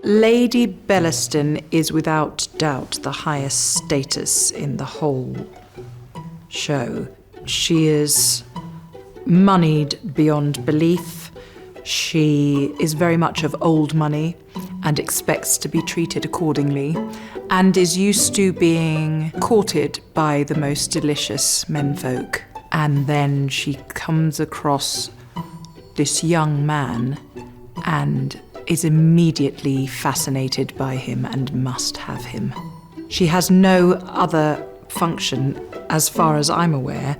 Lady Bellaston is without doubt the highest status in the whole show. She is moneyed beyond belief. She is very much of old money and expects to be treated accordingly, and is used to being courted by the most delicious menfolk. And then she comes across this young man and is immediately fascinated by him and must have him. She has no other function, as far as I'm aware,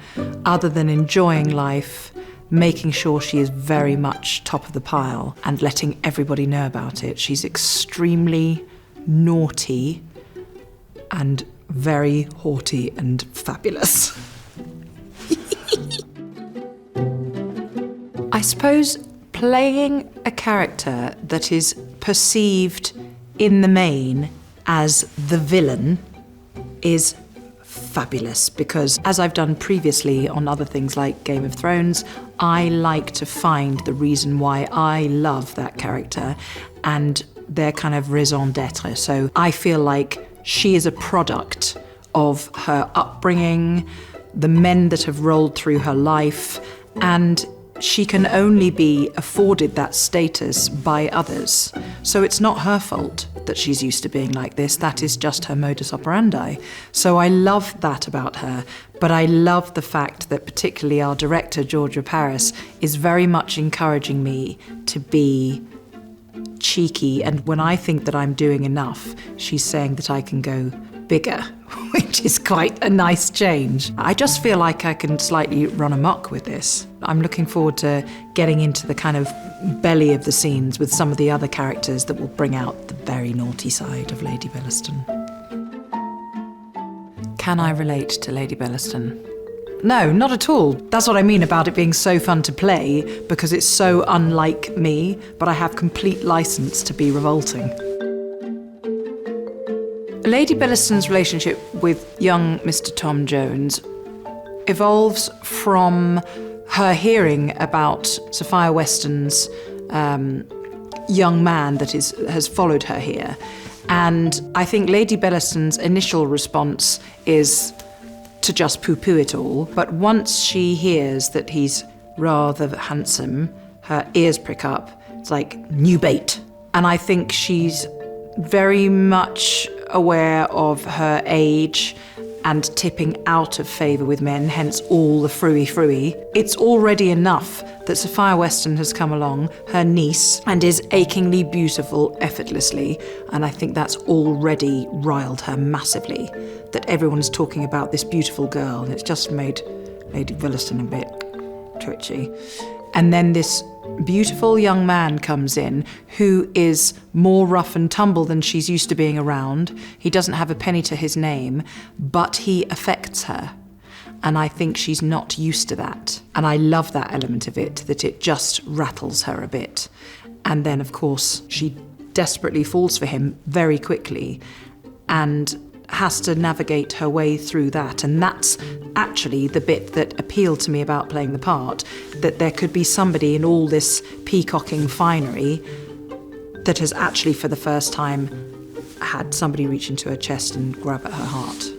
other than enjoying life, making sure she is very much top of the pile and letting everybody know about it. She's extremely naughty and very haughty and fabulous. I suppose playing a character that is perceived in the main as the villain is fabulous, because as I've done previously on other things like Game of Thrones, I like to find the reason why I love that character and their kind of raison d'etre. So I feel like she is a product of her upbringing, the men that have rolled through her life, and she can only be afforded that status by others. So it's not her fault that she's used to being like this. That is just her modus operandi. So I love that about her, but I love the fact that particularly our director, Georgia Paris, is very much encouraging me to be cheeky. And when I think that I'm doing enough, she's saying that I can go bigger, which is quite a nice change. I just feel like I can slightly run amok with this. I'm looking forward to getting into the kind of belly of the scenes with some of the other characters that will bring out the very naughty side of Lady Bellaston. Can I relate to Lady Bellaston? No, not at all. That's what I mean about it being so fun to play, because it's so unlike me, but I have complete license to be revolting. Lady Bellaston's relationship with young Mr. Tom Jones evolves from her hearing about Sapphire Weston's young man that has followed her here. And I think Lady Bellaston's initial response is to just poo-poo it all. But once she hears that he's rather handsome, her ears prick up. It's like, new bait. And I think she's very much aware of her age and tipping out of favour with men, hence all the frooey. It's already enough that Sapphire Weston has come along, her niece, and is achingly beautiful effortlessly, and I think that's already riled her massively, that everyone's talking about this beautiful girl, and it's just made Lady Bellaston a bit twitchy. And then this beautiful young man comes in who is more rough and tumble than she's used to being around. He doesn't have a penny to his name, but he affects her. And I think she's not used to that. And I love that element of it, that it just rattles her a bit. And then, of course, she desperately falls for him very quickly and has to navigate her way through that. And that's actually the bit that appealed to me about playing the part, that there could be somebody in all this peacocking finery that has actually, for the first time, had somebody reach into her chest and grab at her heart.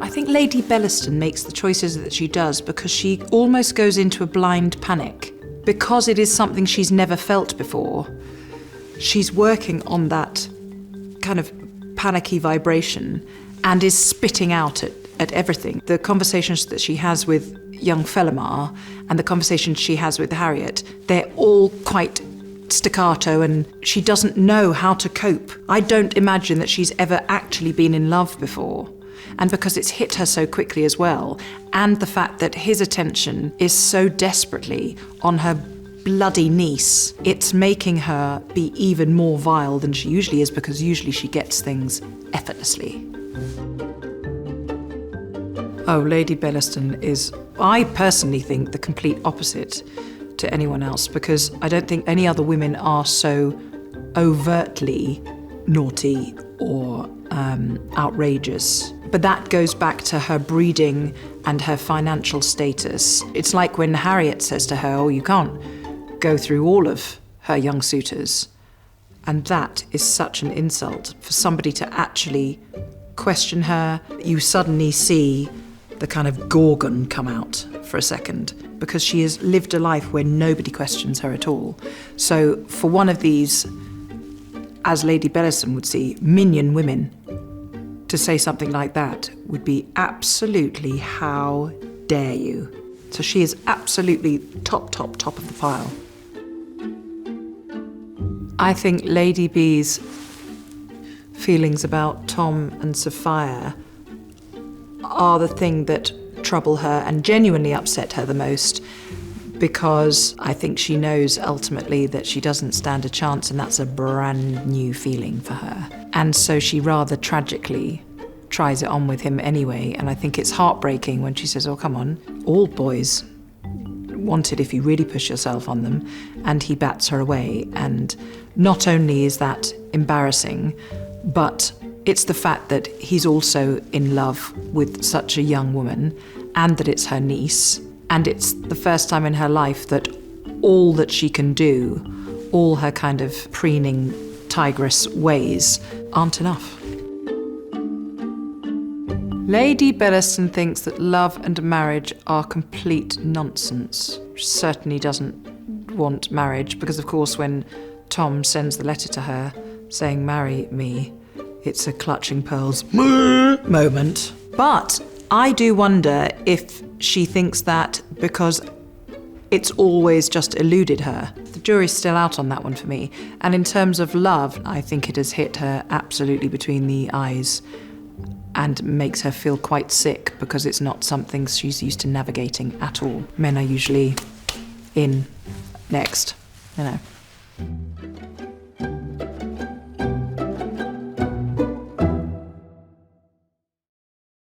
I think Lady Bellaston makes the choices that she does because she almost goes into a blind panic. Because it is something she's never felt before, she's working on that kind of panicky vibration and is spitting out at everything. The conversations that she has with young Fellamar and the conversations she has with Harriet, they're all quite staccato, and she doesn't know how to cope. I don't imagine that she's ever actually been in love before. And because it's hit her so quickly as well, and the fact that his attention is so desperately on her bloody niece, it's making her be even more vile than she usually is, because usually she gets things effortlessly. Oh, Lady Bellaston is, I personally think, the complete opposite to anyone else, because I don't think any other women are so overtly naughty or outrageous. But that goes back to her breeding and her financial status. It's like when Harriet says to her, oh, you can't go through all of her young suitors. And that is such an insult for somebody to actually question her. You suddenly see the kind of Gorgon come out for a second, because she has lived a life where nobody questions her at all. So for one of these, as Lady Bellaston would see, minion women, to say something like that would be absolutely, how dare you? So she is absolutely top of the pile. I think Lady B's feelings about Tom and Sapphire are the thing that trouble her and genuinely upset her the most, because I think she knows ultimately that she doesn't stand a chance, and that's a brand new feeling for her. And so she rather tragically tries it on with him anyway, and I think it's heartbreaking when she says, oh, come on, all boys want it if you really push yourself on them, and he bats her away. And not only is that embarrassing, but it's the fact that he's also in love with such a young woman, and that it's her niece, and it's the first time in her life that all that she can do, all her kind of preening tigress ways, aren't enough. Lady Bellaston thinks that love and marriage are complete nonsense. She certainly doesn't want marriage, because of course when Tom sends the letter to her saying, marry me, it's a clutching pearls moment. But I do wonder if she thinks that because it's always just eluded her. The jury's still out on that one for me. And in terms of love, I think it has hit her absolutely between the eyes and makes her feel quite sick, because it's not something she's used to navigating at all. Men are usually in next, you know.